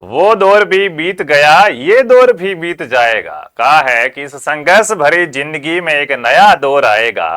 वो दौर भी बीत गया, ये दौर भी बीत जाएगा। कहा है कि इस संघर्ष भरी जिंदगी में एक नया दौर आएगा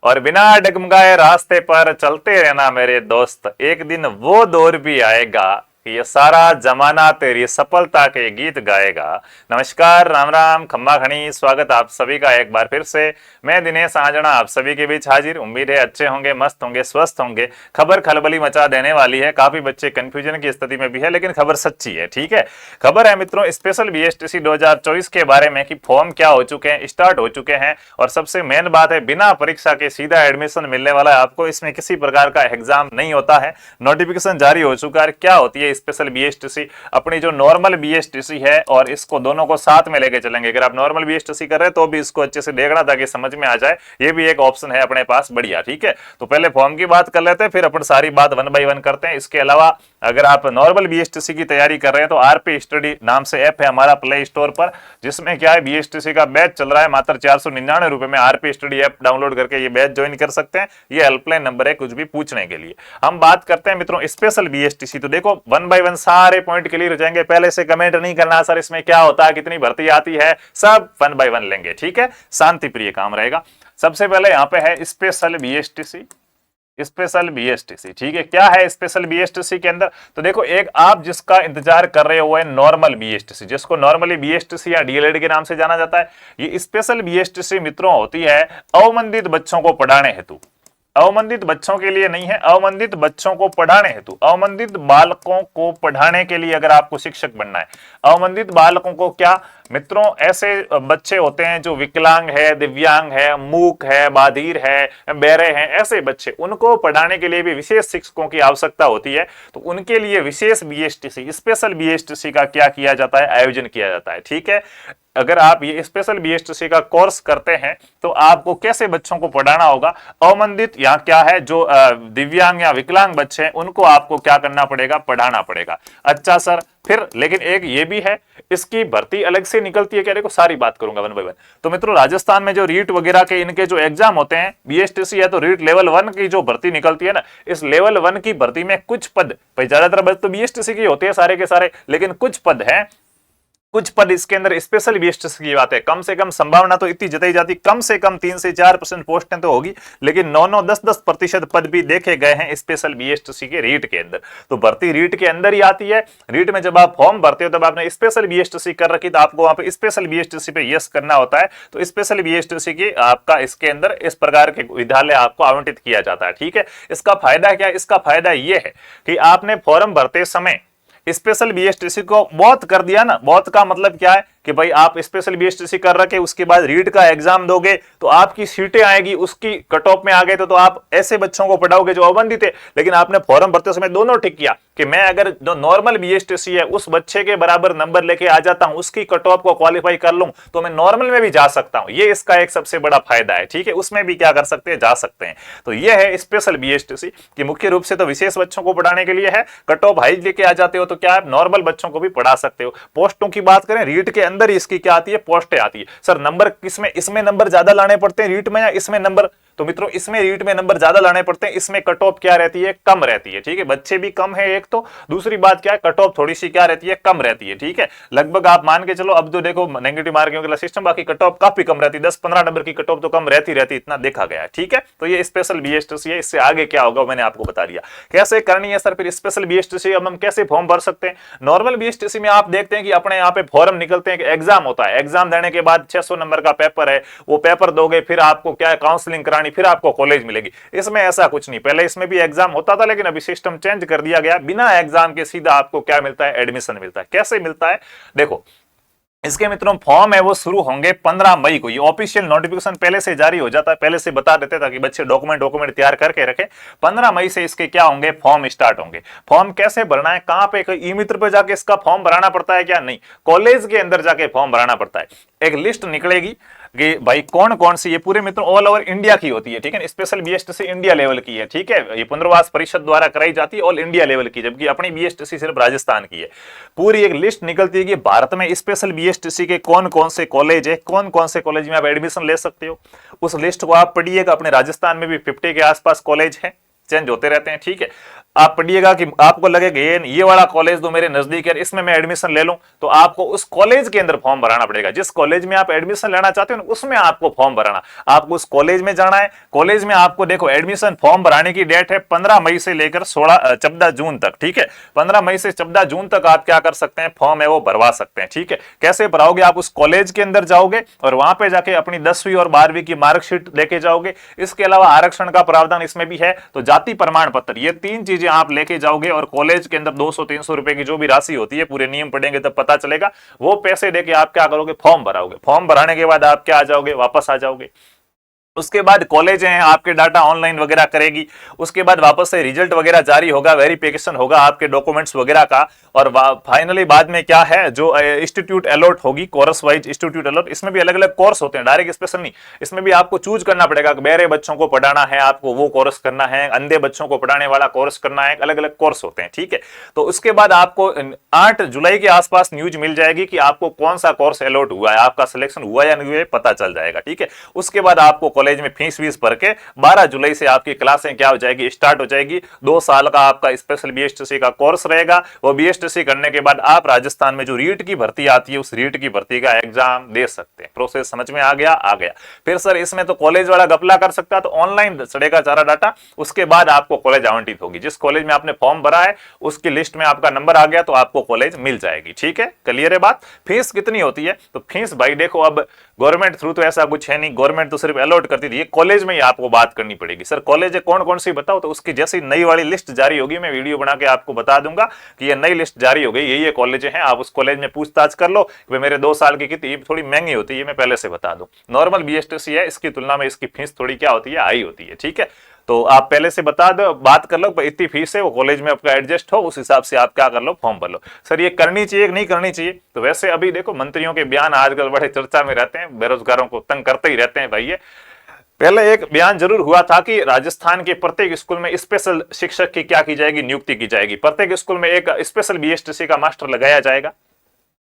और बिना डगमगाए रास्ते पर चलते रहना मेरे दोस्त, एक दिन वो दौर भी आएगा कि ये सारा जमाना तेरी सफलता के गीत गाएगा। नमस्कार, राम राम, खम्मा खनी, स्वागत आप सभी का एक बार फिर से। मैं दिनेश आंजना आप सभी के बीच हाजिर। उम्मीद है अच्छे होंगे, मस्त होंगे, स्वस्थ होंगे। खबर खलबली मचा देने वाली है, काफी बच्चे कंफ्यूजन की स्थिति में भी है, लेकिन खबर सच्ची है। ठीक है, खबर है मित्रों स्पेशल बीएसटीसी 2024 के बारे में कि फॉर्म क्या हो चुके हैं, स्टार्ट हो चुके हैं। और सबसे मेन बात है, बिना परीक्षा के सीधा एडमिशन मिलने वाला है आपको। इसमें किसी प्रकार का एग्जाम नहीं होता है। नोटिफिकेशन जारी हो चुका है। क्या होती है स्पेशल बीएसटीसी? अपनी जो नॉर्मल बीएसटीसी है और इसको दोनों को साथ में लेके चलेंगे। अगर आप नॉर्मल बीएसटीसी कर रहे हैं तो भी इसको अच्छे से देखना ताकि समझ में आ जाए। ये भी एक ऑप्शन है अपने पास, बढ़िया। ठीक है, तो पहले फॉर्म की बात कर लेते हैं, फिर अपन सारी बात वन बाय वन करते हैं। इसके अलावा अगर आप नॉर्मल बीएसटीसी की तैयारी कर रहे हैं तो आरपी स्टडी नाम से ऐप है हमारा प्ले स्टोर पर, जिसमें क्या है बीएसटीसी का बैच चल रहा है। मात्र 499 रुपए में आरपी स्टडी ऐप डाउनलोड करके ये बैच ज्वाइन कर सकते हैं। ये हेल्पलाइन नंबर है कुछ भी पूछने के लिए। हम बात करते हैं मित्रों स्पेशल बीएसटीसी। तो देखो वन बाय वन सारे पॉइंट क्लियर हो जाएंगे। पहले से कमेंट नहीं करना सर इसमें क्या होता है, कितनी भर्ती आती है, सब वन बाय वन लेंगे। ठीक है, शांति प्रिय काम रहेगा। सबसे पहले यहाँ पे है स्पेशल बीएसटीसी। स्पेशल बीएसटीसी, ठीक है, क्या है स्पेशल बीएसटीसी के अंदर? तो देखो, एक आप जिसका इंतजार कर रहे हो है नॉर्मल बीएसटीसी, जिसको नॉर्मली बीएसटीसी या डीएलएड के नाम से जाना जाता है। ये स्पेशल बीएसटीसी मित्रों होती है अवमंदित बच्चों को पढ़ाने हेतु। अवमंदित बच्चों के लिए नहीं है, अवमंदित बच्चों को पढ़ाने हेतु, अवमंदित बालकों को पढ़ाने के लिए अगर आपको शिक्षक बनना है। अवमंदित बालकों को क्या मित्रों, ऐसे बच्चे होते हैं जो विकलांग है, दिव्यांग है, मूक है, बाधिर है, बहरे हैं, ऐसे बच्चे, उनको पढ़ाने के लिए भी विशेष शिक्षकों की आवश्यकता होती है। तो उनके लिए विशेष बीएसटीसी, स्पेशल बीएसटीसी का क्या किया जाता है, आयोजन किया जाता है। ठीक है, अगर आप ये स्पेशल बीएसटीसी का कोर्स करते हैं तो आपको कैसे बच्चों को पढ़ाना होगा। अवमंदित यहाँ क्या है, जो दिव्यांग या विकलांग बच्चे हैं उनको आपको क्या करना पड़ेगा, पढ़ाना पड़ेगा। अच्छा सर, फिर लेकिन एक ये भी है, इसकी भर्ती अलग से निकलती है क्या? देखो सारी बात करूंगा वन बाय वन। तो मित्रों राजस्थान में जो रीट वगैरह के इनके जो एग्जाम होते हैं, बीएसटीसी है तो रीट लेवल 1 की जो भर्ती निकलती है ना, इस लेवल 1 की भर्ती में कुछ पद, भाई ज्यादातर पद तो बीएसटीसी के होते हैं सारे के सारे, लेकिन कुछ पद हैं, कुछ पद इसके अंदर स्पेशल बीएसटीसी की बात है। कम से कम संभावना तो इतनी जताई जाती, कम से कम 3 से 4% पोस्टें तो होगी, लेकिन 9-9, 10-10% पद भी देखे गए हैं स्पेशल बीएसटीसी के रीट के अंदर। तो भर्ती रीट के अंदर ही आती है। रीट में जब आप फॉर्म भरते हो तब आपने स्पेशल बीएसटीसी कर रखी, तो आपको वहां पे स्पेशल बीएसटीसी पे यस करना होता है। तो स्पेशल बीएसटीसी की आपका इसके अंदर इस प्रकार के विद्यालय आपको आवंटित किया जाता है। ठीक है, इसका फायदा क्या है? इसका फायदा यह है कि आपने फॉर्म भरते समय स्पेशल बीएसटीसी को बहुत कर दिया ना। बहुत का मतलब क्या है कि भाई आप स्पेशल बीएसटीसी कर रखे, उसके बाद रीट का एग्जाम दोगे तो आपकी सीटें आएगी, उसकी कट ऑफ में आ गए तो आप ऐसे बच्चों को पढ़ाओगे जो अवमंदित है। लेकिन आपने फॉर्म भरते समय दोनों ठीक किया कि मैं अगर जो नॉर्मल बीएसटीसी है उस बच्चे के बराबर नंबर लेके आ जाता हूं, उसकी कट ऑफ को क्वालिफाई कर लूं, तो मैं नॉर्मल में भी जा सकता हूं। ये इसका एक सबसे बड़ा फायदा है। ठीक है, उसमें भी क्या कर सकते हैं, जा सकते हैं। तो ये है स्पेशल बीएसटीसी कि मुख्य रूप से तो विशेष बच्चों को पढ़ाने के लिए है। कट ऑफ हाई लेके आ जाते हो तो क्या आप नॉर्मल बच्चों को भी पढ़ा सकते हो। पोस्टों की बात करें, रीट के अंदर ही इसकी क्या आती है, पोस्टें आती है। सर नंबर किसमें, इसमें नंबर ज्यादा लाने पड़ते हैं रीट में या इसमें नंबर? तो मित्रों इसमें रीट में नंबर ज्यादा लाने पड़ते हैं, इसमें कट ऑफ क्या रहती है, कम रहती है। ठीक है, बच्चे भी कम है एक तो, दूसरी बात क्या है, कट ऑफ थोड़ी सी क्या रहती है, कम रहती है। ठीक है, लगभग आप मान के चलो, अब जो देखो नेगेटिव मार्किंग वाला सिस्टम, बाकी कट ऑफ काफी कम रहती है, 10-15 नंबर की कट ऑफ तो कम रहती, इतना देखा गया है। ठीक है, तो ये स्पेशल बीएसटीसी है। इससे आगे क्या होगा मैंने आपको बता दिया। कैसे करनी है सर फिर स्पेशल बीएसटीसी, अब हम कैसे फॉर्म भर सकते हैं? नॉर्मल बीएसटीसी में आप देखते हैं कि अपने यहाँ पे फॉर्म निकलते हैं, एग्जाम होता है, एग्जाम देने के बाद 600 नंबर का पेपर है, वो पेपर दोगे, फिर आपको क्या है, काउंसलिंग करानी, फिर आपको कॉलेज मिलेगी। इसमें ऐसा कुछ नहीं, पहले इसमें भी एग्जाम होता था लेकिन अभी सिस्टम चेंज कर दिया गया। बिना एग्जाम के सीधा आपको क्या मिलता है, एडमिशन मिलता है। कैसे मिलता है देखो, इसके मित्रों फॉर्म है वो शुरू होंगे 15 मई को। ये ऑफिशियल नोटिफिकेशन पहले से जारी हो जाता है, पहले से बता देते ताकि बच्चे डॉक्यूमेंट तैयार करके रखें। 15 मई से इसके क्या होंगे, फॉर्म स्टार्ट होंगे। फॉर्म कैसे भरना है, कहां पे, ई मित्र पे जाके इसका फॉर्म भराना पड़ता है क्या? नहीं, कॉलेज के अंदर जाके फॉर्म भराना पड़ता है। एक लिस्ट निकलेगी कि भाई कौन कौन सी, ये पूरे मित्रों ऑल ओवर इंडिया की होती है। ठीक है, स्पेशल बीएसटीसी इंडिया लेवल की है। ठीक है, ये पुनर्वास परिषद द्वारा कराई जाती है, ऑल इंडिया लेवल की, जबकि अपनी बीएसटीसी सिर्फ राजस्थान की है। पूरी एक लिस्ट निकलती है कि भारत में स्पेशल बीएसटीसी के कौन कौन से कॉलेज है, कौन कौन से कॉलेज में आप एडमिशन ले सकते हो। उस लिस्ट को आप पढ़िएगा। अपने राजस्थान में भी 50 के आसपास कॉलेज है, चेंज होते रहते हैं। ठीक है, आप पढ़िएगा कि आपको लगेगा ये वाला कॉलेज तो मेरे नजदीक है, इसमें मैं एडमिशन ले लूं, तो आपको उस कॉलेज के अंदर फॉर्म भराना पड़ेगा। जिस कॉलेज में आप एडमिशन लेना चाहते हो उसमें आपको फॉर्म भराना, आपको उस कॉलेज में जाना है। कॉलेज में आपको देखो एडमिशन फॉर्म भराने की डेट है 15 मई से लेकर 14 जून तक, ठीक है। 15 मई से 14 जून तक आप क्या कर सकते हैं, फॉर्म है वो भरवा सकते हैं, ठीक है। कैसे भराओगे, आप उस कॉलेज के अंदर जाओगे और वहां पे जाके अपनी 10वीं और 12वीं की मार्कशीट लेके जाओगे। इसके अलावा आरक्षण का प्रावधान इसमें भी है, तो जाति प्रमाण पत्र, ये 3 चीजें आप लेके जाओगे और कॉलेज के अंदर 200-300 रुपए की जो भी राशि होती है, पूरे नियम पढ़ेंगे तब पता चलेगा, वो पैसे देके आप क्या करोगे, फॉर्म भराओगे। फॉर्म भराने के बाद आप क्या आ जाओगे, वापस आ जाओगे। उसके बाद कॉलेज है आपके डाटा ऑनलाइन वगैरह करेगी, उसके बाद वापस से रिजल्ट वगैरह जारी होगा, वेरिफिकेशन होगा आपके डॉक्यूमेंट्स वगैरह का, और फाइनली बाद में क्या है, जो इंस्टीट्यूट अलॉट होगी, कोर्स वाइज इंस्टीट्यूट अलॉट, इसमें भी अलग अलग कोर्स होते हैं, डायरेक्ट स्पेशल नहीं, इसमें भी आपको चूज करना पड़ेगा कि बहरे बच्चों को पढ़ाना है, आपको वो कोर्स करना है, अंधे बच्चों को पढ़ाने वाला कोर्स करना है, अलग अलग कोर्स होते हैं, ठीक है। तो उसके बाद आपको 8 जुलाई के आसपास न्यूज मिल जाएगी कि आपको कौन सा कोर्स अलॉट हुआ है, आपका सिलेक्शन हुआ या नहीं हुआ, पता चल जाएगा, ठीक है। उसके बाद आपको कॉलेज में फीस भर के 12 जुलाई से आपकी क्लासें क्या हो जाएगी, स्टार्ट हो जाएगी। 2 साल का आपका स्पेशल बीएसटीसी का कोर्स रहेगा। वो बीएसटीसी करने के बाद आप राजस्थान में जो रीट की भर्ती आती है, उस रीट की भर्ती का एग्जाम दे सकते हैं। प्रोसेस समझ में आ गया? आ गया। फिर सर इसमें तो कॉलेज वाला गपला कर सकता है, तो ऑनलाइन चढ़ेगा सारा डाटा, उसके बाद आपको कॉलेज आवंटित होगी। जिस कॉलेज में आपने फॉर्म भरा है उसकी लिस्ट में आपका नंबर आ गया तो आपको कॉलेज मिल जाएगी, ठीक है। क्लियर है बात? फीस कितनी होती है, तो फीस भाई देखो, अब गवर्नमेंट थ्रू तो ऐसा कुछ है नहीं, गवर्नमेंट तो सिर्फ अलॉट करती थी, कॉलेज में ही आपको बात करनी पड़ेगी। सर कॉलेज है कौन कौन सी बताओ, तो उसकी जैसी नई वाली लिस्ट जारी होगी मैं वीडियो बना के आपको बता दूंगा कि ये नई लिस्ट जारी हो गई, ये कॉलेज हैं, आप उस कॉलेज में पूछताछ कर लो कि मेरे 2 साल की कितनी, थोड़ी महंगी होती है, मैं पहले से बता दूं। नॉर्मल बीएसटीसी है, इसकी तुलना में इसकी फीस थोड़ी क्या होती है, हाई होती है, ठीक है। तो आप पहले से बता दो, बात कर लो, इतनी फीस है, वो कॉलेज में आपका एडजस्ट हो, उस हिसाब से आप क्या कर लो, फॉर्म भर लो। सर ये करनी चाहिए कि नहीं करनी चाहिए, तो वैसे अभी देखो मंत्रियों के बयान आजकल बड़े चर्चा में रहते हैं, बेरोजगारों को तंग करते ही रहते हैं भाई। ये पहले एक बयान जरूर हुआ था कि राजस्थान के प्रत्येक स्कूल में स्पेशल शिक्षक की क्या की जाएगी, नियुक्ति की जाएगी, प्रत्येक स्कूल में एक स्पेशल बीएसटीसी का मास्टर लगाया जाएगा।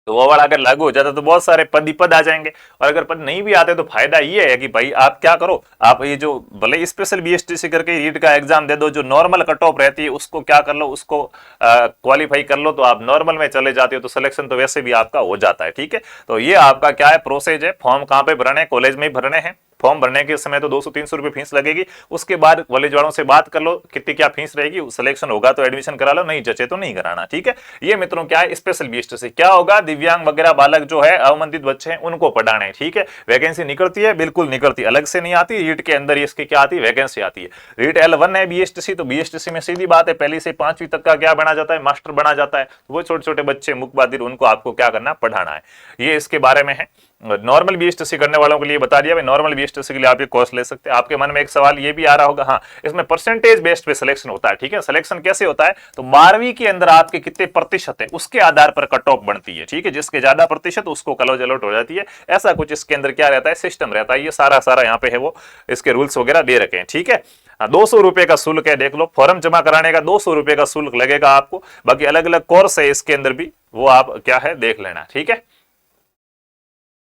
तो वो वाला अगर लागू हो जाता तो बहुत सारे पद ही पद आ जाएंगे, और अगर पद नहीं भी आते तो फायदा ये है कि भाई आप क्या करो, आप ये जो भले स्पेशल बीएसटीसी करके रीट का एग्जाम दे दो, जो नॉर्मल कट ऑफ रहती है उसको क्या कर लो, उसको क्वालिफाई कर लो, तो आप नॉर्मल में चले जाते हो, तो सिलेक्शन तो वैसे भी आपका हो जाता है, ठीक है। तो ये आपका क्या है, प्रोसेस है। फॉर्म कहाँ पे भरने, कॉलेज में ही भरने हैं। फॉर्म भरने के समय तो 200-300 रुपए फीस लगेगी, उसके बाद कॉलेज वालों से बात कर लो कितनी क्या फीस रहेगी, सिलेक्शन होगा तो एडमिशन करा लो, नहीं जचे तो नहीं कराना, ठीक है। ये मित्रों क्या है, स्पेशल बीएसटीसी क्या होगा, दिव्यांग वगैरह बालक जो है, अवमंदित बच्चे हैं, उनको पढ़ाना है, ठीक है। वैकेंसी निकलती है, बिल्कुल निकलती, अलग से नहीं आती, रीट के अंदर इसकी क्या आती है, वैकेंसी आती है। रीट L1 है बीएसटीसी, तो बीएसटीसी में सीधी बात है, पहली से 5वीं तक का क्या बना जाता है, मास्टर बना जाता है। तो वो छोटे छोटे बच्चे मुख बधिर, उनको आपको क्या करना, पढ़ाना है। ये इसके बारे में है। नॉर्मल बीएसटीसी करने वालों के लिए बता दिया, नॉर्मल बीएसटीसी के लिए आप ये कोर्स ले सकते हैं। आपके मन में एक सवाल ये भी आ रहा होगा, हाँ इसमें परसेंटेज बेस्ड पे सिलेक्शन होता है, ठीक है। सिलेक्शन कैसे होता है, तो 12वीं के अंदर आपके कितने प्रतिशत है उसके आधार पर कट ऑफ बनती है, ठीक है। जिसके ज्यादा प्रतिशत उसको कॉलेज अलॉट हो जाती है, ऐसा कुछ इसके अंदर क्या रहता है, सिस्टम रहता है। ये सारा यहाँ पे है, वो इसके रूल्स वगैरह दे रखे हैं, ठीक है। 200 रुपए का शुल्क है, देख लो, फॉर्म जमा कराने का 200 रुपए का शुल्क लगेगा आपको। बाकी अलग अलग कोर्स है इसके अंदर भी, वो आप क्या है देख लेना, ठीक है।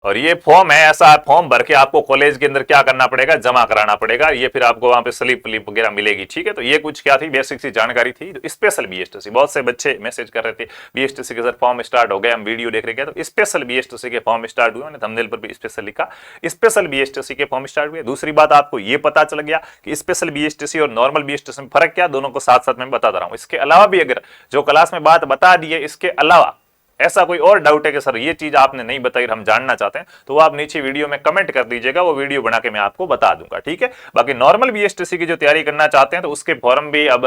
और ये फॉर्म है, ऐसा फॉर्म भर के आपको कॉलेज के अंदर क्या करना पड़ेगा, जमा कराना पड़ेगा। ये फिर आपको वहां पे स्लिप वगैरह मिलेगी, ठीक है। तो ये कुछ क्या थी, बेसिक सी जानकारी थी। तो स्पेशल बीएसटीसी, बहुत से बच्चे मैसेज कर रहे थे बीएसटीसी के सर फॉर्म स्टार्ट हो गए, हम वीडियो देख रहे थे, तो स्पेशल बीएसटीसी के फॉर्म स्टार्ट हुए, थंबनेल पर भी स्पेशल लिखा, स्पेशल बीएसटीसी के फॉर्म स्टार्ट हुए। दूसरी बात आपको ये पता चल गया कि स्पेशल बीएसटीसी और नॉर्मल बीएसटीसी में फर्क क्या, दोनों को साथ साथ में बताता रहा हूं। इसके अलावा भी अगर जो क्लास में बात बता दी है, इसके अलावा ऐसा कोई और डाउट है कि सर ये चीज आपने नहीं बताई, हम जानना चाहते हैं, तो वो आप नीचे वीडियो में कमेंट कर दीजिएगा, वो वीडियो बना के मैं आपको बता दूंगा, ठीक है। बाकी नॉर्मल बीएसटीसी की जो तैयारी करना चाहते हैं तो उसके फॉर्म भी अब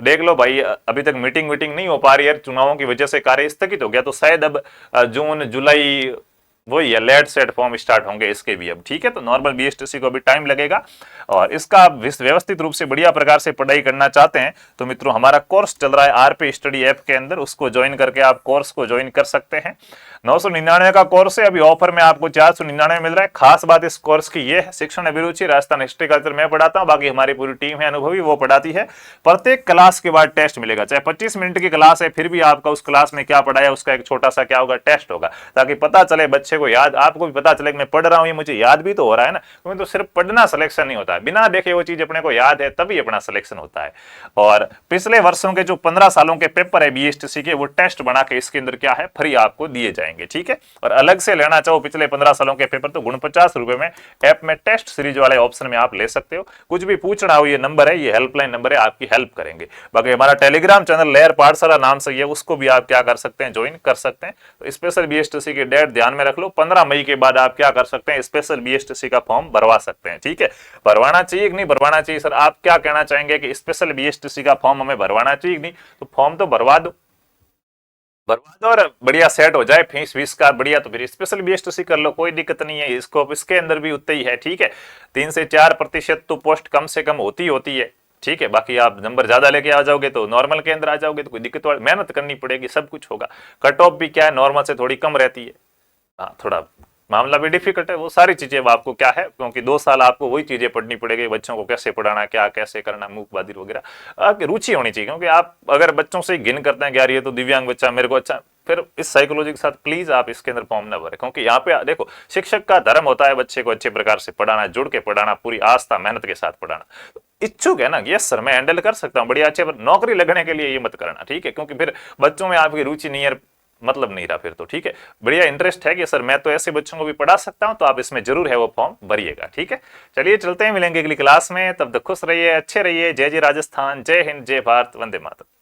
देख लो भाई, अभी तक मीटिंग नहीं हो पा रही है, चुनावों की वजह से कार्य स्थगित हो गया, तो शायद अब जून जुलाई वही है, लेट सेट फॉर्म स्टार्ट होंगे इसके भी अब, ठीक है। तो नॉर्मल बीएसटीसी को भी टाइम लगेगा, और इसका आप व्यवस्थित रूप से बढ़िया प्रकार से पढ़ाई करना चाहते हैं तो मित्रों हमारा कोर्स चल रहा है आरपी स्टडी ऐप के अंदर, उसको ज्वाइन करके आप कोर्स को ज्वाइन कर सकते हैं। 999 का कोर्स है, अभी ऑफर में आपको 499 मिल रहा है। खास बात इस कोर्स की ये है, शिक्षण अभिरुचि राजस्थान हिस्ट्री कल्चर मैं पढ़ाता हूँ, बाकी हमारी पूरी टीम है अनुभवी, वो पढ़ाती है। प्रत्येक क्लास के बाद टेस्ट मिलेगा, चाहे 25 मिनट की क्लास है, फिर भी आपका उस क्लास में क्या पढ़ाया उसका एक छोटा सा क्या होगा, टेस्ट होगा, ताकि पता चले बच्चे को याद, आपको भी पता चले कि मैं पढ़ रहा हूँ, ये मुझे याद भी तो हो रहा है ना, क्योंकि तो सिर्फ पढ़ना सिलेक्शन नहीं होता है, बिना देखे वो चीज अपने को याद है तभी अपना सिलेक्शन होता है। और पिछले वर्षों के जो 15 सालों के पेपर है बीएसटीसी के, वो टेस्ट बना के इसके अंदर क्या है फ्री आपको दिए जाएंगे, ठीक है। और अलग से लेना चाहो पिछले 15 सालों के पेपर तो 49 रुपए में ऐप में टेस्ट सीरीज वाले ऑप्शन में आप ले सकते हो। कुछ भी पूछना हो, ये नंबर है, ये हेल्पलाइन नंबर है, आपकी हेल्प करेंगे। बाकी हमारा टेलीग्राम चैनल लेयर पाठशाला नाम से ये, उसको भी आप क्या कर सकते हैं, ज्वाइन कर सकते हैं। तो स्पेशल बीएसटीसी की डेट ध्यान में रख लो, 15 मई के बाद आप क्या कर सकते हैं, स्पेशल बीएसटीसी का फॉर्म भरवा सकते हैं, ठीक है। भरवाना चाहिए कि नहीं भरवाना चाहिए, सर आप क्या कहना चाहेंगे कि स्पेशल बीएसटीसी का फॉर्म हमें भरवाना चाहिए कि नहीं? तो फॉर्म तो भरवा दो, भरवा दो और बढ़िया सेट हो जाए फीस वीस का बढ़िया, तो फिर स्पेशल बीएसटीसी कर लो, कोई दिक्कत नहीं है। स्कोप इसके अंदर भी उतना ही है, ठीक है। 3 से 4% तो पोस्ट कम से कम होती है, ठीक है। बाकी आप नंबर ज्यादा लेके आ जाओगे तो नॉर्मल के अंदर आ जाओगे, तो कोई दिक्कत वाली मेहनत करनी पड़ेगी, सब कुछ होगा। कट ऑफ भी क्या है, नॉर्मल से थोड़ी कम रहती है, हाँ थोड़ा मामला भी डिफिकल्ट है। वो सारी चीजें आपको क्या है, क्योंकि 2 साल आपको वही चीजें पढ़नी पड़ेगी, बच्चों को कैसे पढ़ाना, क्या कैसे करना, मूक बधिर वगैरह। आपकी रुचि होनी चाहिए, क्योंकि आप अगर बच्चों से घिन करते हैं कि यार ये तो दिव्यांग बच्चा मेरे को अच्छा, फिर इस साइकोलॉजी के साथ प्लीज आप इसके अंदर फॉर्म ना भरें। क्योंकि यहाँ पे देखो, शिक्षक का धर्म होता है बच्चे को अच्छे प्रकार से पढ़ाना, जुड़ के पढ़ाना, पूरी आस्था मेहनत के साथ पढ़ाना। इच्छुक है ना, यस सर मैं हैंडल कर सकता हूँ बढ़िया अच्छे, पर नौकरी लगने के लिए ये मत करना, ठीक है। क्योंकि फिर बच्चों में आपकी रुचि नहीं है, मतलब नहीं रहा फिर तो, ठीक है। बढ़िया इंटरेस्ट है कि सर मैं तो ऐसे बच्चों को भी पढ़ा सकता हूं, तो आप इसमें जरूर है वो फॉर्म भरिएगा, ठीक है। चलिए चलते हैं, मिलेंगे अगली क्लास में, तब तक खुश रहिए, अच्छे रहिए। जय जय राजस्थान, जय हिंद, जय भारत, वंदे मातरम।